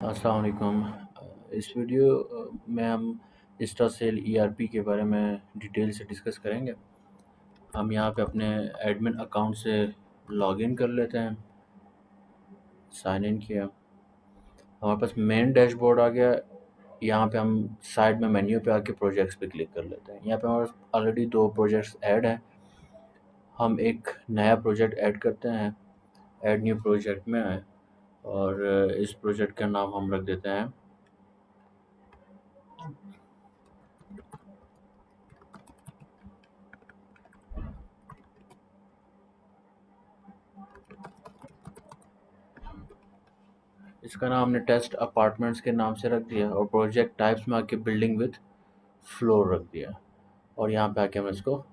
अस्सलाम वालेकुम। इस वीडियो में हम इंस्टासेल ईआरपी के बारे में डिटेल से डिस्कस करेंगे। हम यहाँ पे अपने एडमिन अकाउंट से लॉगिन कर लेते हैं। साइन इन किया, हमारे पास मेन डैशबोर्ड आ गया। यहाँ पे हम साइड में मेन्यू पे आके प्रोजेक्ट्स पे क्लिक कर लेते हैं। यहाँ पे हमारे पास ऑलरेडी 2 प्रोजेक्ट्स ऐड हैं। हम एक नया प्रोजेक्ट ऐड करते हैं। ऐड न्यू प्रोजेक्ट में आए और इस प्रोजेक्ट का नाम हम रख देते हैं इसका नाम हमने टेस्ट अपार्टमेंट्स के नाम से रख दिया और प्रोजेक्ट टाइप्स में आके बिल्डिंग विद फ्लोर रख दिया और यहाँ पे आके हमने इसको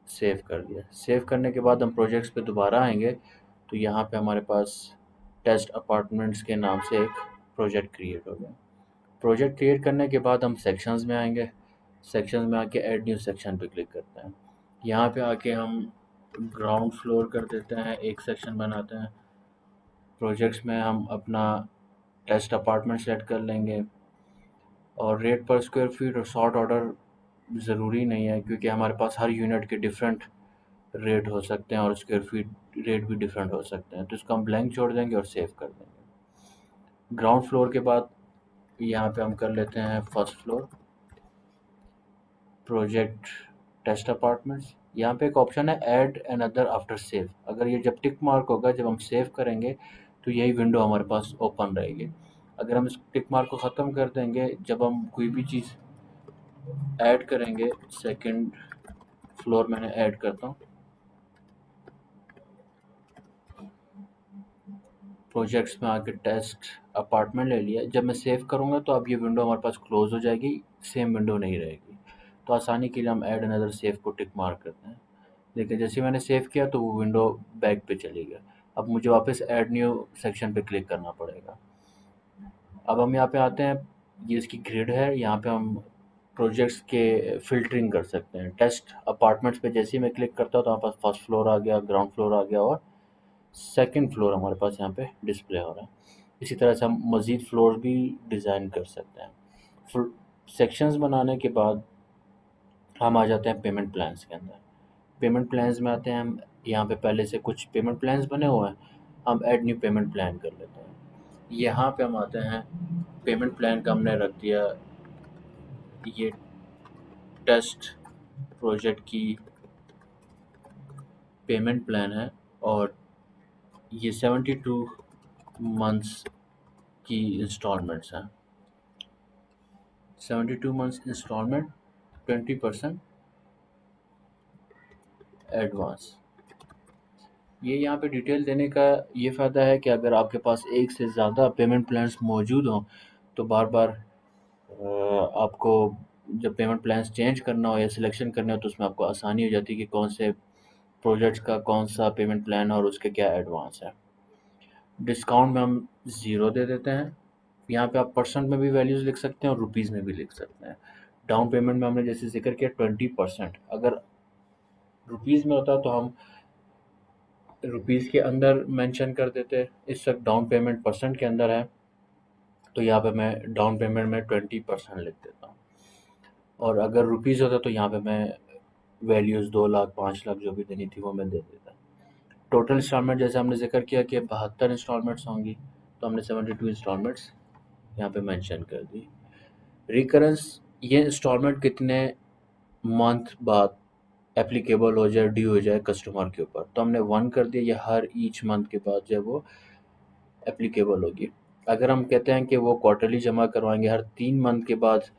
सेव कर दिया। सेव करने के बाद हम प्रोजेक्ट्स पे दोबारा आएंगे तो यहाँ पे हमारे पास टेस्ट अपार्टमेंट्स के नाम से एक प्रोजेक्ट क्रिएट हो गया। प्रोजेक्ट क्रिएट करने के बाद हम सेक्शंस में आएंगे। सेक्शंस में आके ऐड न्यू सेक्शन पे क्लिक करते हैं। यहाँ पे आके हम ग्राउंड फ्लोर कर देते हैं, एक सेक्शन बनाते हैं। प्रोजेक्ट्स में हम अपना टेस्ट अपार्टमेंट सेलेक्ट कर लेंगे और रेट पर स्क्वायर फीट और सॉर्ट ऑर्डर ज़रूरी नहीं है क्योंकि हमारे पास हर यूनिट के डिफरेंट रेट हो सकते हैं और स्क्वायर फीट रेट भी डिफरेंट हो सकते हैं, तो इसको हम ब्लैंक छोड़ देंगे और सेव कर देंगे। ग्राउंड फ्लोर के बाद यहाँ पे हम कर लेते हैं first floor project test apartments. यहाँ पे एक ऑप्शन है ऐड अनदर आफ्टर सेव। अगर ये जब टिक मार्क होगा, जब हम सेव करेंगे तो यही विंडो हमारे पास ओपन रहेगी। अगर हम इस टिक मार्क को ख़त्म कर देंगे, जब हम कोई भी चीज़ ऐड करेंगे, सेकंड फ्लोर मैंने ऐड करता हूँ, प्रोजेक्ट्स में आके टेस्ट अपार्टमेंट ले लिया। जब मैं सेव करूँगा तो अब ये विंडो हमारे पास क्लोज हो जाएगी, सेम विंडो नहीं रहेगी। तो आसानी के लिए हम ऐड अनदर सेव को टिक मार्क करते हैं। देखिए जैसे मैंने सेव किया तो वो विंडो बैक पे चली गई। अब मुझे वापस ऐड न्यू सेक्शन पे क्लिक करना पड़ेगा। अब हम यहाँ पे आते हैं, ये इसकी ग्रिड है। यहाँ पे हम प्रोजेक्ट्स के फ़िल्टरिंग कर सकते हैं। टेस्ट अपार्टमेंट्स पे जैसे ही मैं क्लिक करता हूँ तो हमारे पास फर्स्ट फ्लोर आ गया, ग्राउंड फ्लोर आ गया और सेकंड फ्लोर हमारे पास यहाँ पे डिस्प्ले हो रहा है। इसी तरह से हम मज़ीद फ्लोर भी डिज़ाइन कर सकते हैं। फिर सेक्शंस बनाने के बाद हम आ जाते हैं पेमेंट प्लान्स के अंदर। पेमेंट प्लान्स में आते हैं हम, यहाँ पे पहले से कुछ पेमेंट प्लान्स बने हुए हैं, हम ऐड न्यू पेमेंट प्लान कर लेते हैं। यहाँ पे हम आते हैं, पेमेंट प्लान का हमने रख दिया, ये टेस्ट प्रोजेक्ट की पेमेंट प्लान है और ये 72 मंथ्स की इंस्टॉलमेंट्स हैं। 72 मंथ्स इंस्टॉलमेंट, 20% एडवांस। ये यहाँ पे डिटेल देने का ये फ़ायदा है कि अगर आपके पास एक से ज़्यादा पेमेंट प्लान्स मौजूद हों तो बार बार आपको जब पेमेंट प्लान्स चेंज करना हो या सिलेक्शन करना हो तो उसमें आपको आसानी हो जाती है कि कौन से प्रोजेक्ट्स का कौन सा पेमेंट प्लान है और उसके क्या एडवांस है। डिस्काउंट में हम ज़ीरो दे देते हैं। यहाँ पे आप परसेंट में भी वैल्यूज़ लिख सकते हैं और रुपीज़ में भी लिख सकते हैं। डाउन पेमेंट में हमने जैसे जिक्र किया 20%, अगर रुपीज़ में होता तो हम रुपीज़ के अंदर मेंशन कर देते। इस वक्त डाउन पेमेंट परसेंट के अंदर है तो यहाँ पे मैं डाउन पेमेंट में 20% लिख देता हूँ और अगर रुपीज़ होता तो यहाँ पे मैं वैल्यूज़ 2 लाख 5 लाख जो भी देनी थी वो मैं दे देता। टोटल इंस्टॉलमेंट जैसे हमने जिक्र किया कि 72 इंस्टॉलमेंट्स होंगी तो हमने 72 इंस्टॉलमेंट्स यहाँ पे मेंशन कर दी। रिकरेंस, ये इंस्टॉलमेंट कितने मंथ बाद एप्लीकेबल हो जाए, ड्यू हो जाए कस्टमर के ऊपर, तो हमने 1 कर दिया। ये हर ईच मंथ के बाद जो है वो एप्लीकेबल होगी। अगर हम कहते हैं कि वो क्वार्टरली जमा करवाएंगे, हर 3 मंथ के बाद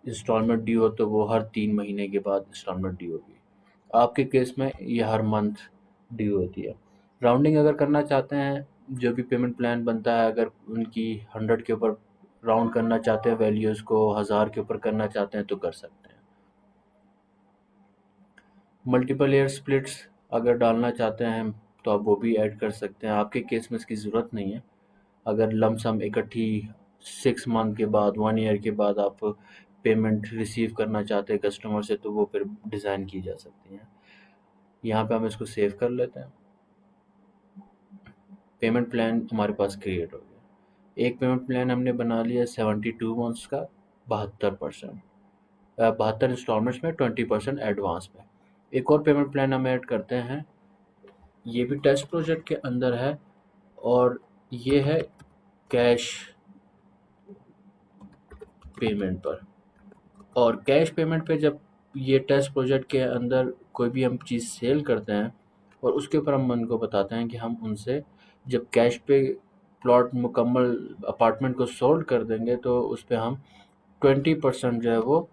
इंस्टॉलमेंट ड्यू हो तो वो हर 3 महीने के बाद इंस्टॉलमेंट ड्यू होगी। आपके केस में ये हर मंथ ड्यू होती है। राउंडिंग अगर करना चाहते हैं, जो भी पेमेंट प्लान बनता है अगर उनकी 100 के ऊपर राउंड करना चाहते हैं, वैल्यूज़ को 1000 के ऊपर करना चाहते हैं तो कर सकते हैं। मल्टीपल ईयर स्प्लिट्स अगर डालना चाहते हैं तो आप वो भी ऐड कर सकते हैं। आपके केस में इसकी ज़रूरत नहीं है। अगर लमसम इकट्ठी 6 मंथ के बाद, 1 ईयर के बाद आप पेमेंट रिसीव करना चाहते हैं कस्टमर से तो वो फिर डिज़ाइन की जा सकती हैं। यहाँ पे हम इसको सेव कर लेते हैं। पेमेंट प्लान हमारे पास क्रिएट हो गया। एक पेमेंट प्लान हमने बना लिया 72 मंथ्स का 72%, 72 इंस्टॉलमेंट्स में 20% एडवांस में। एक और पेमेंट प्लान हम ऐड करते हैं, ये भी टेस्ट प्रोजेक्ट के अंदर है और ये है कैश पेमेंट पर। और कैश पेमेंट पे जब ये टेस्ट प्रोजेक्ट के अंदर कोई भी हम चीज़ सेल करते हैं और उसके ऊपर हम उनको बताते हैं कि हम उनसे जब कैश पे प्लॉट मुकम्मल अपार्टमेंट को सोल्ड कर देंगे तो उस पे हम 20% जो है वो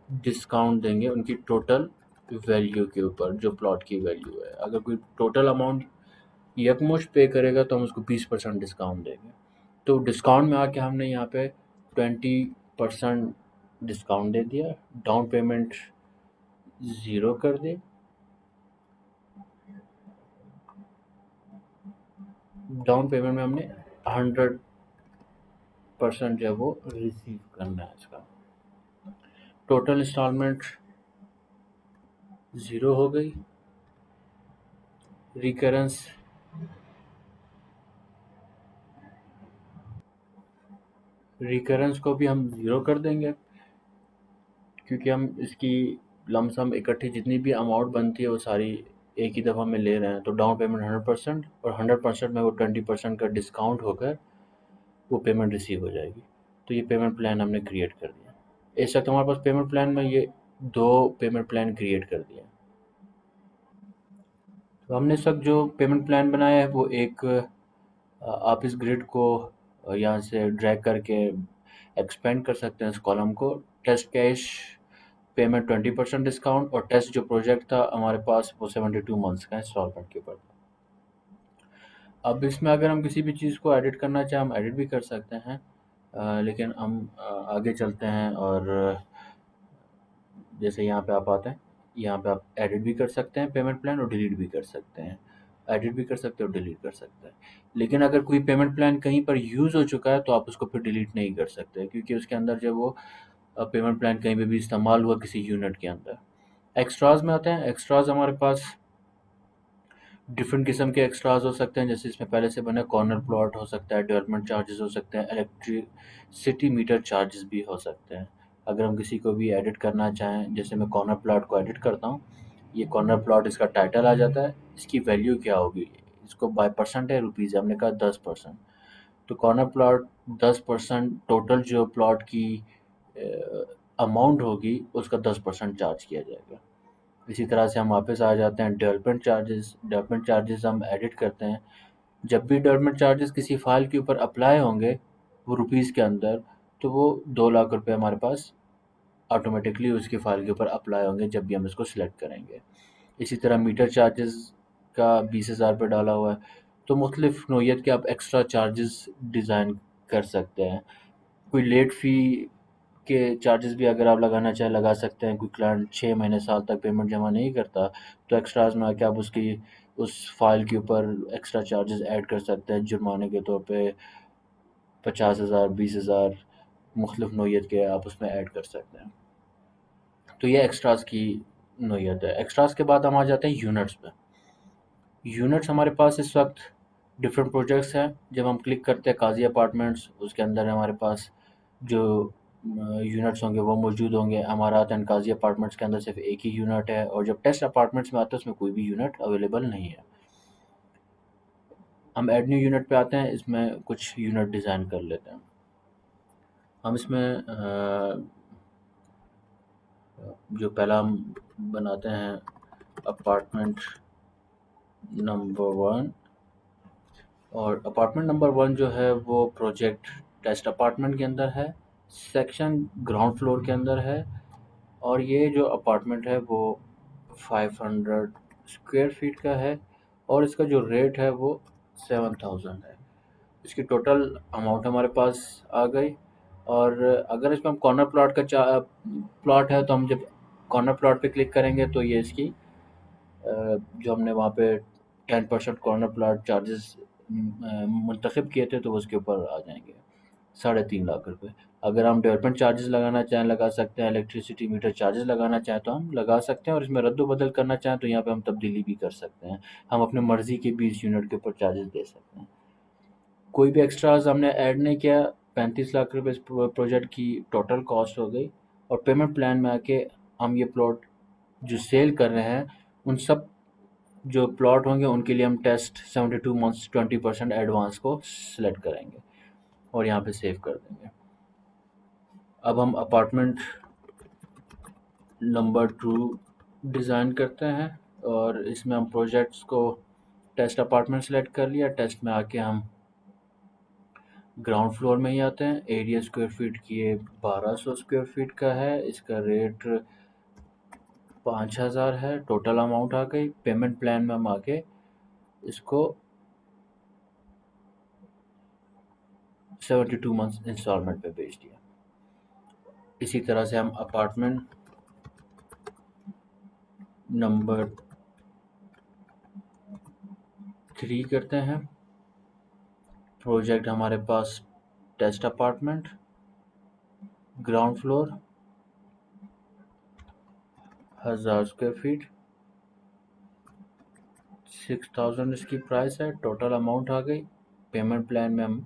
डिस्काउंट देंगे उनकी टोटल वैल्यू के ऊपर, जो प्लॉट की वैल्यू है। अगर कोई टोटल अमाउंट यकमुश्त पे करेगा तो हम उसको 20% डिस्काउंट देंगे। तो डिस्काउंट में आके हमने यहाँ पे 20% डिस्काउंट दे दिया, डाउन पेमेंट 0 कर दी। डाउन पेमेंट में हमने 100% जो है वो रिसीव करना है इसका। टोटल इंस्टॉलमेंट 0 हो गई। रिकरेंस को भी हम 0 कर देंगे, क्योंकि हम इसकी लमसम इकट्ठी जितनी भी अमाउंट बनती है वो सारी एक ही दफ़ा में ले रहे हैं। तो डाउन पेमेंट 100% और 100% में वो 20% का डिस्काउंट होकर वो पेमेंट रिसीव हो जाएगी। तो ये पेमेंट प्लान हमने क्रिएट कर दिया। इस वक्त हमारे पास पेमेंट प्लान में ये 2 पेमेंट प्लान क्रिएट कर दिए। तो हमने इस वक्त जो पेमेंट प्लान बनाया है वो एक, आप इस ग्रिड को यहाँ से ड्रैग करके एक्सपेंड कर सकते हैं इस कॉलम को। टेस्ट कैश पेमेंट 20% डिस्काउंट और टेस्ट जो प्रोजेक्ट था हमारे पास वो 72 मंथ्स का इंस्टॉलमेंट के ऊपर था। अब इसमें अगर हम किसी भी चीज़ को एडिट करना चाहें हम एडिट भी कर सकते हैं, लेकिन हम आगे चलते हैं और जैसे यहाँ पे आप आते हैं, यहाँ पे आप एडिट भी कर सकते हैं पेमेंट प्लान और डिलीट भी कर सकते हैं। एडिट भी कर सकते हैं और डिलीट कर सकते हैं। लेकिन अगर कोई पेमेंट प्लान कहीं पर यूज़ हो चुका है तो आप उसको फिर डिलीट नहीं कर सकते, क्योंकि उसके अंदर जब वो पेमेंट प्लान कहीं पे भी इस्तेमाल हुआ किसी यूनिट के अंदर। एक्स्ट्राज में आते हैं। एक्स्ट्राज हमारे पास डिफरेंट किस्म के एक्स्ट्राज हो सकते हैं, जैसे इसमें पहले से बने कॉर्नर प्लॉट हो सकता है, डेवलपमेंट चार्जेस हो सकते हैं, इलेक्ट्रिसिटी मीटर चार्जेस भी हो सकते हैं। अगर हम किसी को भी एडिट करना चाहें, जैसे मैं कॉर्नर प्लॉट को एडिट करता हूँ, ये कॉर्नर प्लॉट इसका टाइटल आ जाता है, इसकी वैल्यू क्या होगी, इसको बाय परसेंट है रुपीज़, हमने कहा 10%। तो कॉर्नर प्लॉट 10% टोटल जो प्लॉट की अमाउंट होगी उसका 10% चार्ज किया जाएगा। इसी तरह से हम वापस आ जाते हैं डेवलपमेंट चार्जेस। डेवलपमेंट चार्जेस हम एडिट करते हैं। जब भी डेवलपमेंट चार्जेस किसी फ़ाइल के ऊपर अप्लाई होंगे वो रुपीज़ के अंदर, तो वो 2 लाख रुपए हमारे पास ऑटोमेटिकली उसकी फ़ाइल के ऊपर अप्लाई होंगे जब भी हम इसको सिलेक्ट करेंगे। इसी तरह मीटर चार्जेस का 20,000 रुपये डाला हुआ है। तो मुख्तलिफ़ नौइयत के आप एक्स्ट्रा चार्जेस डिज़ाइन कर सकते हैं। कोई लेट फ़ी के चार्जेस भी अगर आप लगाना चाहें लगा सकते हैं। कोई क्लाइंट 6 महीने साल तक पेमेंट जमा नहीं करता तो एक्स्ट्राज में आके आप उसकी उस फाइल के ऊपर एक्स्ट्रा चार्जेस ऐड कर सकते हैं, जुर्माने के तौर पे 50,000 20,000 मुख्तलिफ नौइयत के आप उसमें ऐड कर सकते हैं। तो ये एक्स्ट्राज की नौइयत है। एक्स्ट्राज के बाद हम आ जाते हैं यूनिट्स पे। यूनिट्स हमारे पास इस वक्त डिफरेंट प्रोजेक्ट्स हैं। जब हम क्लिक करते हैं काजी अपार्टमेंट्स, उसके अंदर हमारे पास जो यूनिट्स होंगे वो मौजूद होंगे। हमारा काजी अपार्टमेंट्स के अंदर सिर्फ एक ही यूनिट है और जब टेस्ट अपार्टमेंट्स में आता है उसमें कोई भी यूनिट अवेलेबल नहीं है। हम ऐड न्यू यूनिट पे आते हैं। इसमें कुछ यूनिट डिज़ाइन कर लेते हैं। हम इसमें जो पहला हम बनाते हैं अपार्टमेंट नंबर 1, और अपार्टमेंट नंबर 1 जो है वो प्रोजेक्ट टेस्ट अपार्टमेंट के अंदर है, सेक्शन ग्राउंड फ्लोर के अंदर है, और ये जो अपार्टमेंट है वो 500 स्क्वायर फीट का है और इसका जो रेट है वो 7,000 है। इसकी टोटल अमाउंट हमारे पास आ गई। और अगर इसमें हम कॉर्नर प्लॉट का प्लॉट है तो हम जब कॉर्नर प्लॉट पे क्लिक करेंगे तो ये इसकी जो हमने वहाँ पे 10% कॉर्नर प्लॉट चार्जेस मुंतखब किए थे तो वो उसके ऊपर आ जाएंगे 3.5 लाख रुपए। अगर हम डेवलपमेंट चार्जेस लगाना चाहें लगा सकते हैं, इलेक्ट्रिसिटी मीटर चार्जेस लगाना चाहें तो हम लगा सकते हैं, और इसमें रद्द बदल करना चाहें तो यहाँ पे हम तब्दीली भी कर सकते हैं। हम अपने मर्ज़ी के भी इस यूनिट के ऊपर चार्जेस दे सकते हैं। कोई भी एक्स्ट्राज हमने ऐड नहीं किया। 35 लाख रुपए इस प्रोजेक्ट की टोटल कॉस्ट हो गई। और पेमेंट प्लान में आके हम ये प्लॉट जो सेल कर रहे हैं, उन सब जो प्लॉट होंगे उनके लिए हम टेस्ट 72 मंथ्स 20% एडवांस को सिलेक्ट करेंगे और यहाँ पे सेव कर देंगे। अब हम अपार्टमेंट नंबर 2 डिज़ाइन करते हैं और इसमें हम प्रोजेक्ट्स को टेस्ट अपार्टमेंट सेलेक्ट कर लिया। टेस्ट में आके हम ग्राउंड फ्लोर में ही आते हैं। एरिया स्क्वायर फीट की ये 1200 स्क्वायर फीट का है। इसका रेट 5000 है। टोटल अमाउंट आ गई। पेमेंट प्लान में हम आके इसको 72 मंथ्स इंस्टॉलमेंट पे बेच दिया। इसी तरह से हम अपार्टमेंट नंबर 3 करते हैं। प्रोजेक्ट हमारे पास test apartment, ground floor, 1000 square feet, 6000 इसकी प्राइस है। टोटल अमाउंट आ गई। पेमेंट प्लान में हम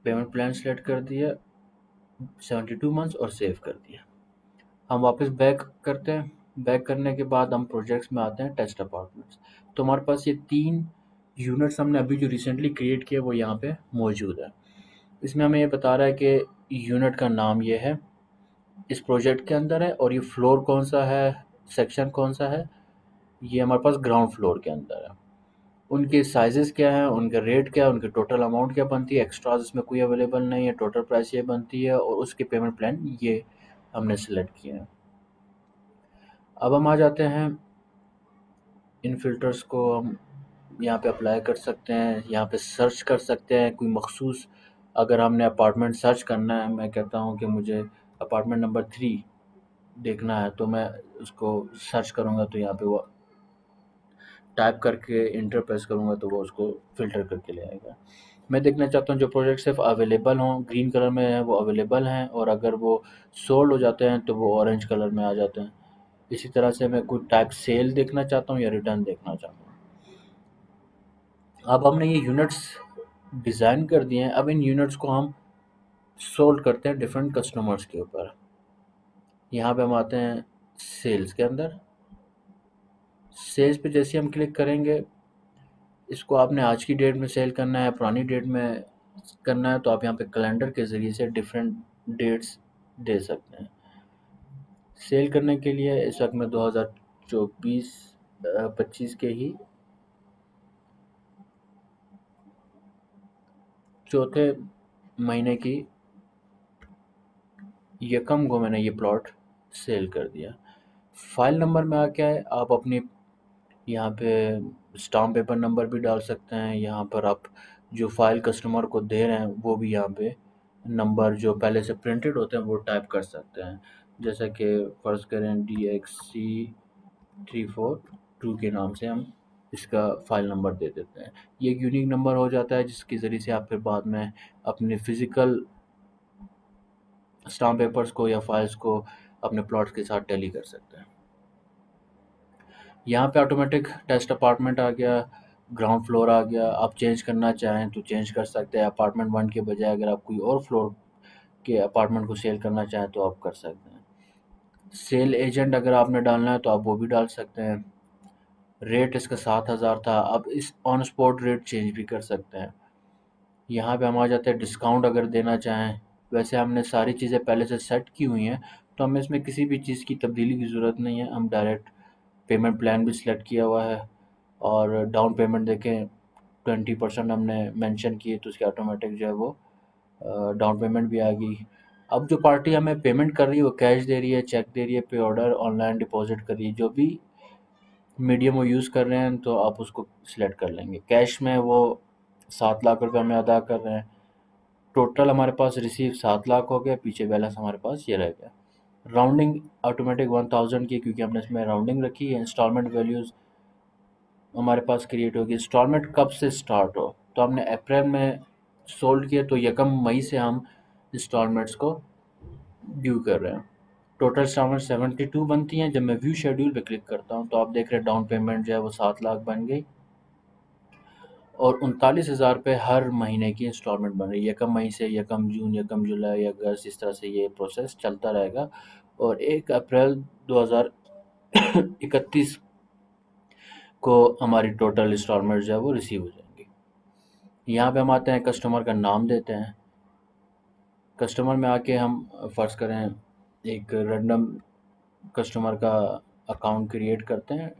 पेमेंट प्लान सेलेक्ट कर दिया 72 मंथ्स और सेव कर दिया। हम वापस बैक करते हैं। बैक करने के बाद हम प्रोजेक्ट्स में आते हैं टेस्ट अपार्टमेंट्स। तो हमारे पास ये 3 यूनिट्स हमने अभी जो रिसेंटली क्रिएट किए वो यहाँ पे मौजूद है। इसमें हमें ये बता रहा है कि यूनिट का नाम ये है, इस प्रोजेक्ट के अंदर है, और ये फ्लोर कौन सा है, सेक्शन कौन सा है, ये हमारे पास ग्राउंड फ्लोर के अंदर है। उनके साइजेस क्या हैं, उनका रेट क्या है, उनकी टोटल अमाउंट क्या बनती है, एक्स्ट्राज इसमें कोई अवेलेबल नहीं है, टोटल प्राइस ये बनती है, और उसके पेमेंट प्लान ये हमने सेलेक्ट किए हैं। अब हम आ जाते हैं, इन फ़िल्टर्स को हम यहाँ पे अप्लाई कर सकते हैं, यहाँ पे सर्च कर सकते हैं कोई मखसूस। अगर हमने अपार्टमेंट सर्च करना है, मैं कहता हूँ कि मुझे अपार्टमेंट नंबर 3 देखना है, तो मैं उसको सर्च करूँगा तो यहाँ पे वो टाइप करके इंटर प्रेस करूँगा तो वो उसको फ़िल्टर करके ले आएगा। मैं देखना चाहता हूँ जो प्रोजेक्ट सिर्फ अवेलेबल हों, ग्रीन कलर में है वो अवेलेबल हैं, और अगर वो सोल्ड हो जाते हैं तो वो ऑरेंज कलर में आ जाते हैं। इसी तरह से मैं कोई टाइप सेल देखना चाहता हूँ या रिटर्न देखना चाहता हूँ। अब हमने ये यूनिट्स डिज़ाइन कर दिए हैं। अब इन यूनिट्स को हम सोल्ड करते हैं डिफरेंट कस्टमर्स के ऊपर। यहाँ पे हम आते हैं सेल्स के अंदर। सेल्स पे जैसे हम क्लिक करेंगे, इसको आपने आज की डेट में सेल करना है, पुरानी डेट में करना है, तो आप यहाँ पे कैलेंडर के ज़रिए से डिफरेंट डेट्स दे सकते हैं। सेल करने के लिए इस वक्त मैं 2024 25 के ही चौथे महीने की यकम को मैंने ये प्लॉट सेल कर दिया। फाइल नंबर में आके आप अपनी यहाँ पे स्टाम्प पेपर नंबर भी डाल सकते हैं। यहाँ पर आप जो फाइल कस्टमर को दे रहे हैं वो भी यहाँ पे नंबर जो पहले से प्रिंटेड होते हैं वो टाइप कर सकते हैं। जैसे कि फ़र्ज़ करें DXC342 के नाम से हम इसका फ़ाइल नंबर दे देते हैं। ये एक यूनिक नंबर हो जाता है जिसके ज़रिए से आप फिर बाद में अपने फ़िज़िकल स्टाम्प पेपर्स को या फाइल्स को अपने प्लॉट्स के साथ टैली कर सकते हैं। यहाँ पे ऑटोमेटिक टेस्ट अपार्टमेंट आ गया, ग्राउंड फ्लोर आ गया। आप चेंज करना चाहें तो चेंज कर सकते हैं। अपार्टमेंट 1 के बजाय अगर आप कोई और फ्लोर के अपार्टमेंट को सेल करना चाहें तो आप कर सकते हैं। सेल एजेंट अगर आपने डालना है तो आप वो भी डाल सकते हैं। रेट इसका 7000 था, अब इस ऑन स्पॉट रेट चेंज भी कर सकते हैं। यहाँ पे हम आ जाते हैं डिस्काउंट अगर देना चाहें। वैसे हमने सारी चीज़ें पहले से सेट की हुई हैं, तो हमें इसमें किसी भी चीज़ की तब्दीली की ज़रूरत नहीं है। हम डायरेक्ट पेमेंट प्लान भी सिलेक्ट किया हुआ है, और डाउन पेमेंट देखें 20% हमने मेंशन किए, तो उसके ऑटोमेटिक जो है वो डाउन पेमेंट भी आ गई। अब जो पार्टी हमें पेमेंट कर रही है वो कैश दे रही है, चेक दे रही है, पे ऑर्डर, ऑनलाइन डिपॉजिट कर रही है, जो भी मीडियम वो यूज़ कर रहे हैं तो आप उसको सिलेक्ट कर लेंगे। कैश में वो 7 लाख रुपए हमें अदा कर रहे हैं। टोटल हमारे पास रिसीव 7 लाख हो गया, पीछे बैलेंस हमारे पास ये रह गया। राउंडिंग ऑटोमेटिक 1000 की, क्योंकि हमने इसमें राउंडिंग रखी है। इंस्टॉलमेंट वैल्यूज़ हमारे पास क्रिएट होगी। इंस्टॉलमेंट कब से स्टार्ट हो, तो हमने अप्रैल में सोल्ड किया, तो यकम मई से हम इंस्टॉलमेंट्स को ड्यू कर रहे हैं। टोटल इंस्टॉलमेंट 72 बनती हैं। जब मैं व्यू शेड्यूल पे क्लिक करता हूँ तो आप देख रहे हैं डाउन पेमेंट जो है वो 7 लाख बन गई, और 39,000 पे हर महीने की इंस्टॉलमेंट बन रही है। यकम मई से यकम जून, यकम जुलाई, अगस्त, इस तरह से ये प्रोसेस चलता रहेगा और 1 अप्रैल 2031 को हमारी टोटल इंस्टॉलमेंट जो है वो रिसीव हो जाएंगी। यहाँ पे हम आते हैं, कस्टमर का नाम देते हैं। कस्टमर में आके हम फ़र्ज़ करें एक रैंडम कस्टमर का अकाउंट क्रिएट करते हैं,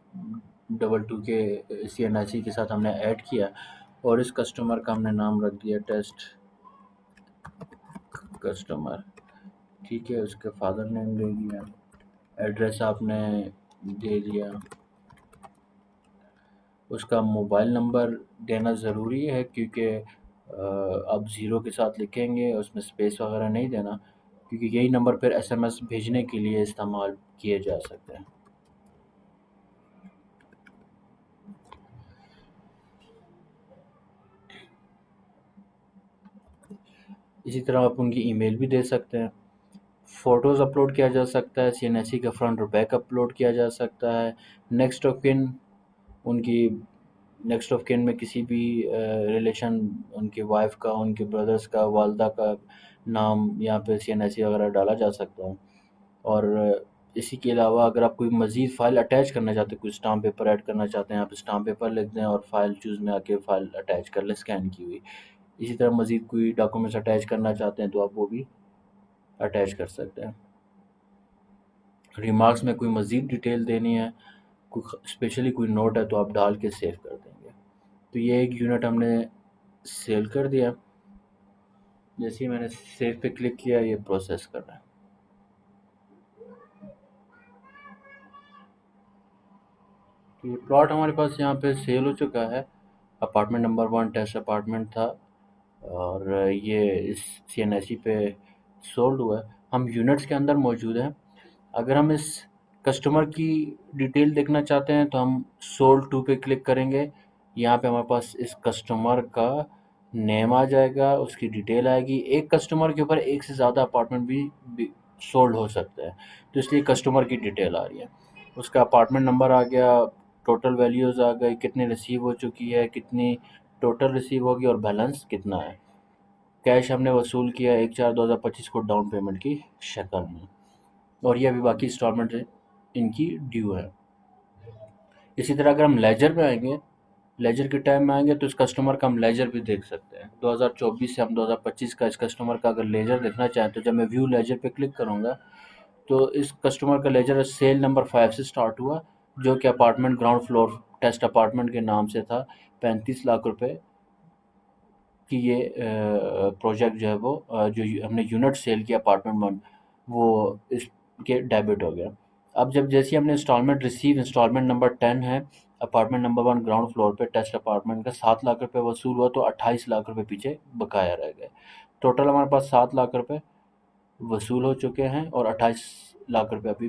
22 के CNIC के साथ हमने ऐड किया और इस कस्टमर का हमने नाम रख दिया टेस्ट कस्टमर, ठीक है। उसके फादर नेम दे दिया, एड्रेस आपने दे दिया, उसका मोबाइल नंबर देना ज़रूरी है क्योंकि आप ज़ीरो के साथ लिखेंगे, उसमें स्पेस वगैरह नहीं देना, क्योंकि यही नंबर फिर SMS भेजने के लिए इस्तेमाल किए जा सकते हैं। इसी तरह आप उनकी ईमेल भी दे सकते हैं। फ़ोटोज़ अपलोड किया जा सकता है, CNIC का फ्रंट और बैक अपलोड किया जा सकता है। नेक्स्ट ऑफ किन, उनकी नेक्स्ट ऑफ किन में किसी भी रिलेशन, उनकी वाइफ का, उनके ब्रदर्स का, वालदा का नाम यहाँ पे CNIC वगैरह डाला जा सकता है। और इसी के अलावा अगर आप कोई मज़ीद फ़ाइल अटैच करना चाहते हैं, कोई स्टाम्प पेपर ऐड करना चाहते हैं, आप स्टाम्प पेपर लिख दें और फ़ाइल चूज़ में आके फ़ाइल अटैच कर लें स्कैन की हुई। इसी तरह मज़ीद कोई डॉक्यूमेंट्स अटैच करना चाहते हैं तो आप वो भी अटैच कर सकते हैं। रिमार्क्स में कोई मज़ीद डिटेल देनी है, कोई स्पेशली कोई नोट है तो आप डाल के सेव कर देंगे। तो ये एक यूनिट हमने सेल कर दिया। जैसे ही मैंने सेव पे क्लिक किया, ये प्रोसेस कर रहा है। तो ये प्लॉट हमारे पास यहाँ पे सेल हो चुका है। अपार्टमेंट नंबर 1 टेस्ट अपार्टमेंट था और ये इस CNIC पे सोल्ड हुआ है। हम यूनिट्स के अंदर मौजूद हैं। अगर हम इस कस्टमर की डिटेल देखना चाहते हैं तो हम सोल्ड टू पे क्लिक करेंगे। यहाँ पे हमारे पास इस कस्टमर का नेम आ जाएगा, उसकी डिटेल आएगी। एक कस्टमर के ऊपर एक से ज़्यादा अपार्टमेंट भी सोल्ड हो सकते हैं, तो इसलिए कस्टमर की डिटेल आ रही है। उसका अपार्टमेंट नंबर आ गया, टोटल वैल्यूज़ आ गई, कितनी रिसीव हो चुकी है, कितनी टोटल रिसीव होगी और बैलेंस कितना है। कैश हमने वसूल किया 1/4/2025 को डाउन पेमेंट की शक्ल में, और ये अभी बाकी इंस्टॉलमेंट इनकी ड्यू है। इसी तरह अगर हम लेजर पे आएंगे, लेजर के टाइम में आएंगे तो इस कस्टमर का हम लेजर भी देख सकते हैं। 2024 से हम 2025 का इस कस्टमर का अगर लेजर देखना चाहें तो जब मैं व्यू लेजर पे क्लिक करूँगा तो इस कस्टमर का लेजर सेल नंबर 5 से स्टार्ट हुआ, जो कि apartment ground floor test apartment के नाम से था। 35 लाख रुपए कि ये प्रोजेक्ट जो है वो जो हमने यूनिट सेल किया अपार्टमेंट 1, वो इसके डेबिट हो गया। अब जब जैसे ही हमने इंस्टॉलमेंट नंबर 10 है, अपार्टमेंट नंबर 1 ग्राउंड फ्लोर पे टेस्ट अपार्टमेंट का 7 लाख रुपए वसूल हुआ तो 28 लाख रुपए पीछे बकाया रह गए। टोटल हमारे पास 7 लाख रुपए वसूल हो चुके हैं और 28 लाख रुपए अभी